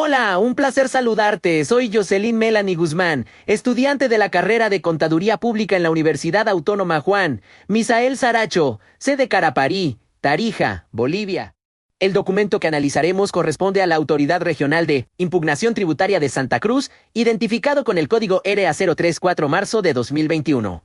Hola, un placer saludarte. Soy Jocelyn Melanie Guzmán, estudiante de la carrera de Contaduría Pública en la Universidad Autónoma Juan Misael Saracho, sede Caraparí, Tarija, Bolivia. El documento que analizaremos corresponde a la Autoridad Regional de Impugnación Tributaria de Santa Cruz, identificado con el código RA 034 marzo de 2021.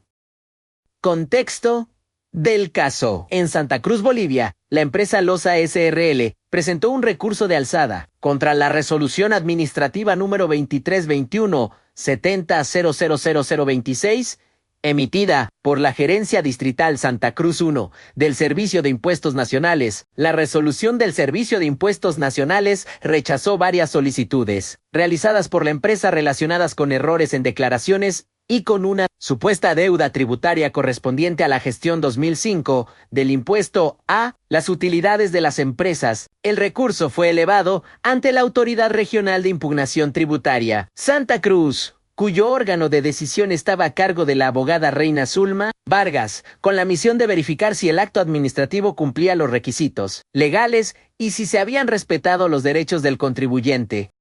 Contexto del caso. En Santa Cruz, Bolivia, la empresa Loza S.R.L. presentó un recurso de alzada contra la resolución administrativa número 2321-70-00026, emitida por la Gerencia Distrital Santa Cruz 1 del Servicio de Impuestos Nacionales. La resolución del Servicio de Impuestos Nacionales rechazó varias solicitudes realizadas por la empresa relacionadas con errores en declaraciones y con una supuesta deuda tributaria correspondiente a la gestión 2005 del impuesto a las utilidades de las empresas. El recurso fue elevado ante la Autoridad Regional de Impugnación Tributaria Santa Cruz, cuyo órgano de decisión estaba a cargo de la abogada Reina Zulma Vargas, con la misión de verificar si el acto administrativo cumplía los requisitos legales y si se habían respetado los derechos del contribuyente.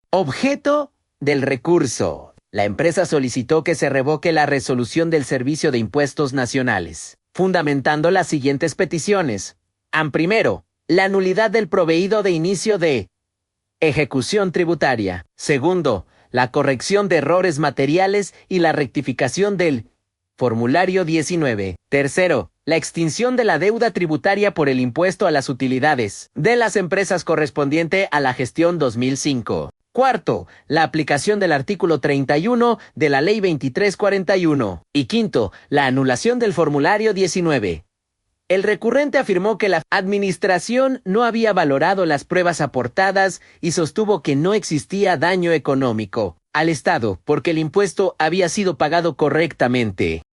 Objeto del recurso. La empresa solicitó que se revoque la resolución del Servicio de Impuestos Nacionales, fundamentando las siguientes peticiones. Primero, la nulidad del proveído de inicio de ejecución tributaria. Segundo, la corrección de errores materiales y la rectificación del formulario 19. Tercero, la extinción de la deuda tributaria por el impuesto a las utilidades de las empresas correspondiente a la gestión 2005. Cuarto, la aplicación del artículo 31 de la Ley 2341. Y quinto, la anulación del formulario 19. El recurrente afirmó que la administración no había valorado las pruebas aportadas y sostuvo que no existía daño económico al Estado porque el impuesto había sido pagado correctamente.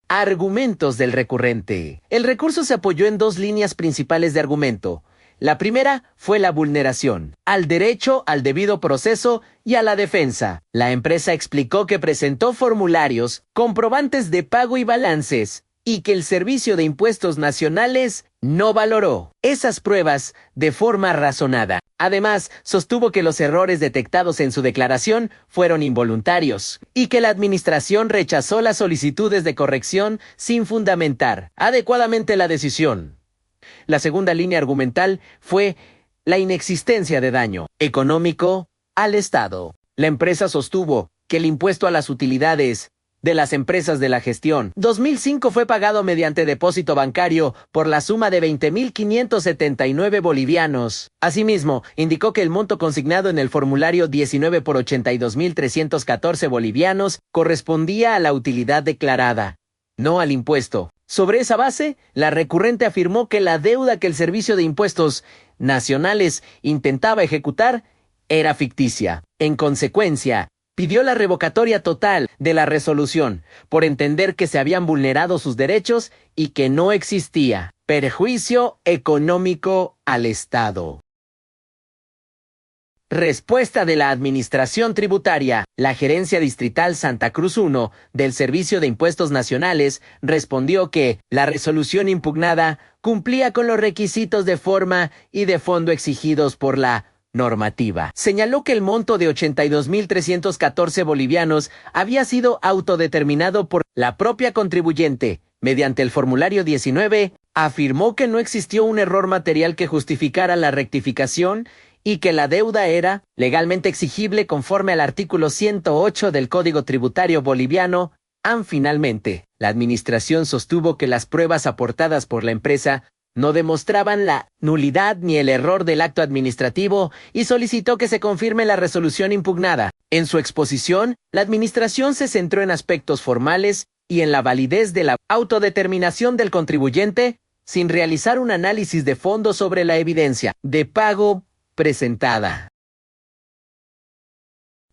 Argumentos del recurrente. El recurso se apoyó en dos líneas principales de argumento. La primera fue la vulneración al derecho al debido proceso y a la defensa. La empresa explicó que presentó formularios, comprobantes de pago y balances, y que el Servicio de Impuestos Nacionales no valoró esas pruebas de forma razonada. Además, sostuvo que los errores detectados en su declaración fueron involuntarios y que la administración rechazó las solicitudes de corrección sin fundamentar adecuadamente la decisión. La segunda línea argumental fue la inexistencia de daño económico al Estado. La empresa sostuvo que el impuesto a las utilidades de las empresas de la gestión 2005 fue pagado mediante depósito bancario por la suma de 20.579 bolivianos. Asimismo, indicó que el monto consignado en el formulario 19 por 82.314 bolivianos correspondía a la utilidad declarada, no al impuesto. Sobre esa base, la recurrente afirmó que la deuda que el Servicio de Impuestos Nacionales intentaba ejecutar era ficticia. En consecuencia, pidió la revocatoria total de la resolución por entender que se habían vulnerado sus derechos y que no existía perjuicio económico al Estado. Respuesta de la Administración Tributaria. La Gerencia Distrital Santa Cruz 1 del Servicio de Impuestos Nacionales respondió que la resolución impugnada cumplía con los requisitos de forma y de fondo exigidos por la normativa. Señaló que el monto de 82.314 bolivianos había sido autodeterminado por la propia contribuyente. Mediante el formulario 19, afirmó que no existió un error material que justificara la rectificación y que la deuda era legalmente exigible conforme al artículo 108 del Código Tributario Boliviano. Finalmente, la administración sostuvo que las pruebas aportadas por la empresa no demostraban la nulidad ni el error del acto administrativo y solicitó que se confirme la resolución impugnada. En su exposición, la administración se centró en aspectos formales y en la validez de la autodeterminación del contribuyente, sin realizar un análisis de fondo sobre la evidencia de pago presentada.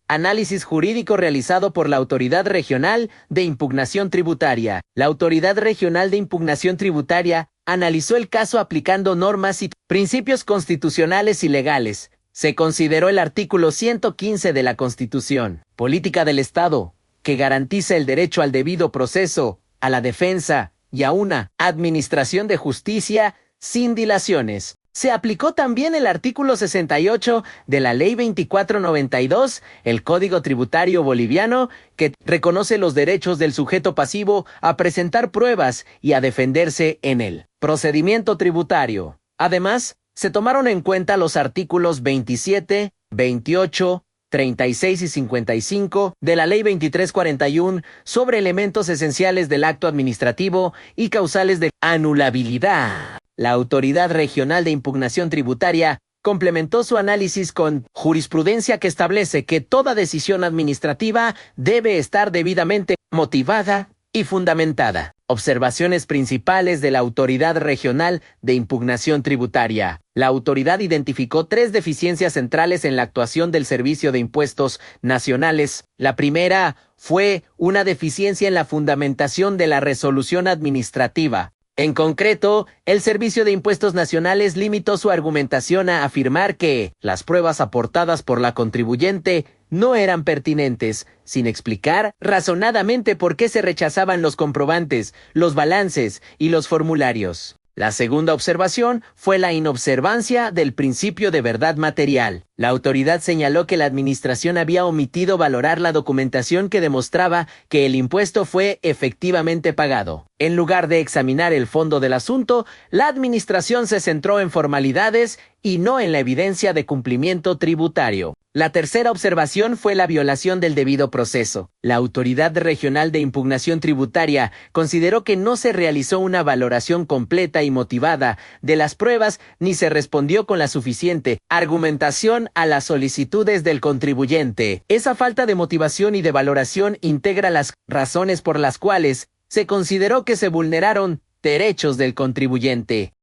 Análisis jurídico realizado por la Autoridad Regional de Impugnación Tributaria. La Autoridad Regional de Impugnación Tributaria analizó el caso aplicando normas y principios constitucionales y legales. Se consideró el artículo 115 de la Constitución, política del Estado, que garantiza el derecho al debido proceso, a la defensa y a una administración de justicia sin dilaciones. Se aplicó también el artículo 68 de la Ley 2492, el Código Tributario Boliviano, que reconoce los derechos del sujeto pasivo a presentar pruebas y a defenderse en el procedimiento tributario. Además, se tomaron en cuenta los artículos 27, 28, 36 y 55 de la Ley 2341 sobre elementos esenciales del acto administrativo y causales de anulabilidad. La Autoridad Regional de Impugnación Tributaria complementó su análisis con jurisprudencia que establece que toda decisión administrativa debe estar debidamente motivada y fundamentada. Observaciones principales de la Autoridad Regional de Impugnación Tributaria. La autoridad identificó 3 deficiencias centrales en la actuación del Servicio de Impuestos Nacionales. La primera fue una deficiencia en la fundamentación de la resolución administrativa. En concreto, el Servicio de Impuestos Nacionales limitó su argumentación a afirmar que las pruebas aportadas por la contribuyente no eran pertinentes, sin explicar razonadamente por qué se rechazaban los comprobantes, los balances y los formularios. La segunda observación fue la inobservancia del principio de verdad material. La autoridad señaló que la administración había omitido valorar la documentación que demostraba que el impuesto fue efectivamente pagado. En lugar de examinar el fondo del asunto, la administración se centró en formalidades y no en la evidencia de cumplimiento tributario. La tercera observación fue la violación del debido proceso. La Autoridad Regional de Impugnación Tributaria consideró que no se realizó una valoración completa y motivada de las pruebas ni se respondió con la suficiente argumentación a las solicitudes del contribuyente. Esa falta de motivación y de valoración integra las razones por las cuales se consideró que se vulneraron derechos del contribuyente.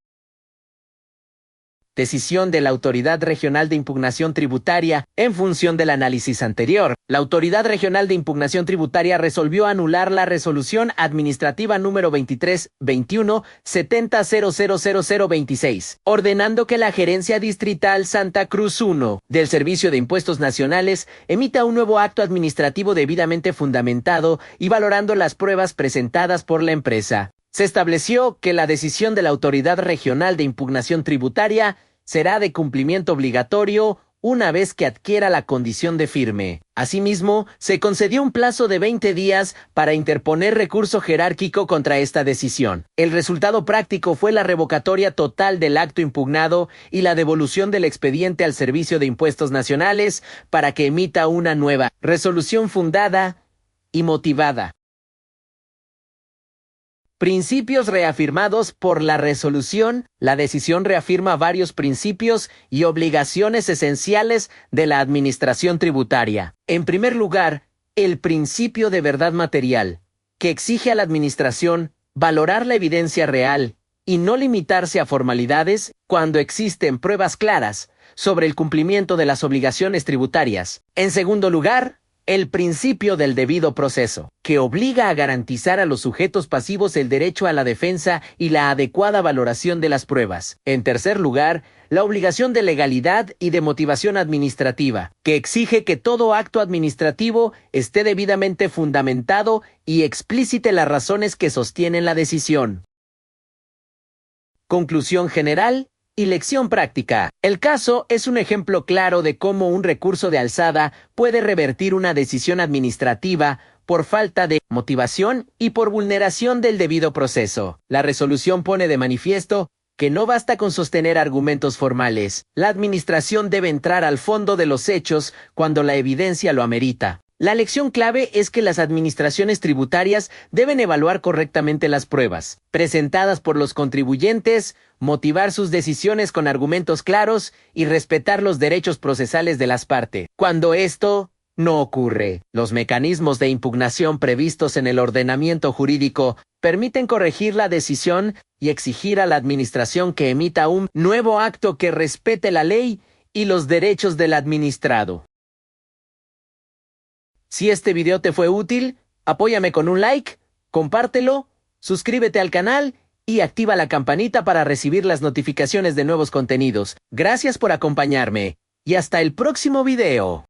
Decisión de la Autoridad Regional de Impugnación Tributaria. En función del análisis anterior, la Autoridad Regional de Impugnación Tributaria resolvió anular la resolución administrativa número 2321-70000026, ordenando que la Gerencia Distrital Santa Cruz 1 del Servicio de Impuestos Nacionales emita un nuevo acto administrativo debidamente fundamentado y valorando las pruebas presentadas por la empresa. Se estableció que la decisión de la Autoridad Regional de Impugnación Tributaria será de cumplimiento obligatorio una vez que adquiera la condición de firme. Asimismo, se concedió un plazo de 20 días para interponer recurso jerárquico contra esta decisión. El resultado práctico fue la revocatoria total del acto impugnado y la devolución del expediente al Servicio de Impuestos Nacionales para que emita una nueva resolución fundada y motivada. Principios reafirmados por la resolución. La decisión reafirma varios principios y obligaciones esenciales de la administración tributaria. En primer lugar, el principio de verdad material, que exige a la administración valorar la evidencia real y no limitarse a formalidades cuando existen pruebas claras sobre el cumplimiento de las obligaciones tributarias. En segundo lugar, el principio del debido proceso, que obliga a garantizar a los sujetos pasivos el derecho a la defensa y la adecuada valoración de las pruebas. En tercer lugar, la obligación de legalidad y de motivación administrativa, que exige que todo acto administrativo esté debidamente fundamentado y explícite las razones que sostienen la decisión. Conclusión general y lección práctica. El caso es un ejemplo claro de cómo un recurso de alzada puede revertir una decisión administrativa por falta de motivación y por vulneración del debido proceso. La resolución pone de manifiesto que no basta con sostener argumentos formales. La administración debe entrar al fondo de los hechos cuando la evidencia lo amerita. La lección clave es que las administraciones tributarias deben evaluar correctamente las pruebas presentadas por los contribuyentes, motivar sus decisiones con argumentos claros y respetar los derechos procesales de las partes. Cuando esto no ocurre, los mecanismos de impugnación previstos en el ordenamiento jurídico permiten corregir la decisión y exigir a la administración que emita un nuevo acto que respete la ley y los derechos del administrado. Si este video te fue útil, apóyame con un like, compártelo, suscríbete al canal y activa la campanita para recibir las notificaciones de nuevos contenidos. Gracias por acompañarme y hasta el próximo video.